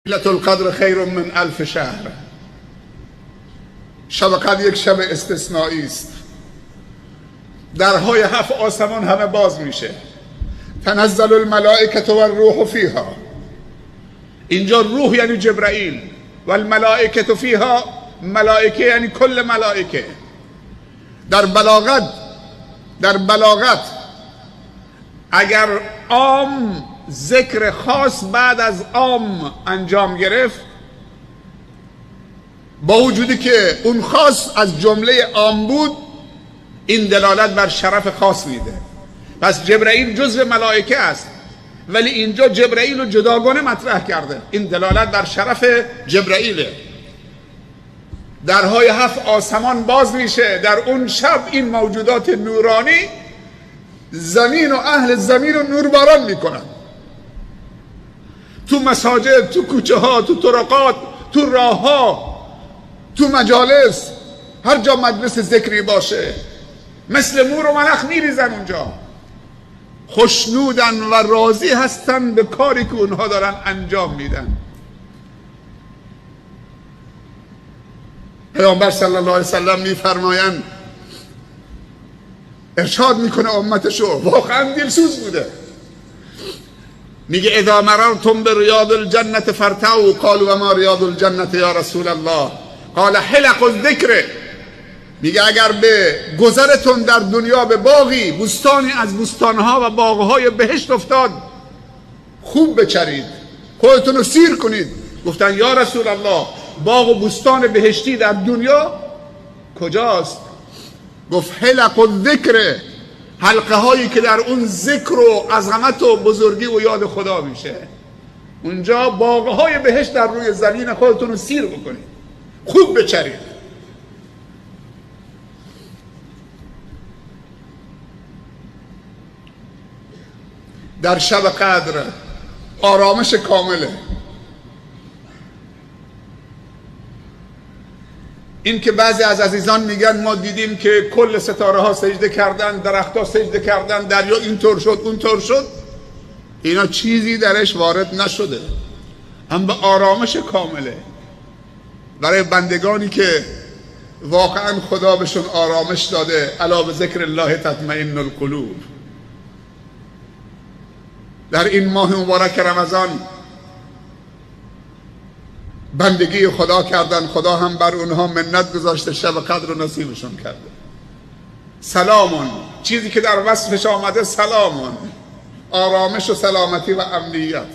لیلة القدر خیر من 1000 شهر. شب قدر یک شب استثنایی است. درهای 7 آسمان همه باز میشه. تنزل الملائکه و الروح فیها. اینجا روح یعنی جبرائیل و الملائکه فیها، ملائکه یعنی کل ملائکه. در بلاغت اگر عام ذکر خاص بعد از عام انجام گرفت، با وجودی که اون خاص از جمله عام بود، این دلالت بر شرف خاص میده. پس جبرائیل جزو ملائکه است، ولی اینجا جبرائیل رو جداگانه مطرح کرده. این دلالت بر شرف جبرائیله. درهای 7 آسمان باز میشه. در اون شب این موجودات نورانی زمین و اهل زمین رو نورباران میکنن. تو مساجد، تو کوچه ها، تو طرقات، تو راه ها، تو مجالس، هر جا مجلس ذکری باشه مثل مور و ملخ میریزن اونجا. خوشنودن و راضی هستن به کاری که اونها دارن انجام میدن. پیامبر صلی الله علیه وسلم میفرمایند، ارشاد میکنه امتشو، واقعا دلسوز بوده، میگه اذا مررتم بریاض الجنة فارتعوا. قالوا وما ریاض الجنة یا رسول الله؟ قال حلق الذکر. میگه اگر به گذرتون در دنیا به باغی، بستانی از بستانها و باغهای بهشت افتاد، خوب بچرید، خودتون رو سیر کنید. گفتن یا رسول الله، باغ و بستان بهشتی در دنیا کجاست؟ گفت حلق الذکر، حلقه هایی که در اون ذکر و عظمت و بزرگی و یاد خدا میشه. اونجا باغ های بهشت در روی زمین، خودتون رو سیر بکنید، خوب بچرید. در شب قدر آرامش کامله. این که بعضی از عزیزان میگن ما دیدیم که کل ستاره ها سجده کردن، درخت ها سجده کردن، دریا اینطور شد اونطور شد، اینا چیزی درش وارد نشده. هم به آرامش کامله برای بندگانی که واقعا خدا بهشون آرامش داده. الا بذکر الله تطمئن القلوب. در این ماه مبارک رمضان بندگی خدا کردن، خدا هم بر اونها منت گذاشته، شب قدر رو نصیبشون کرده. سلامون، چیزی که در وصفش آمده، سلامون، آرامش و سلامتی و امنیت.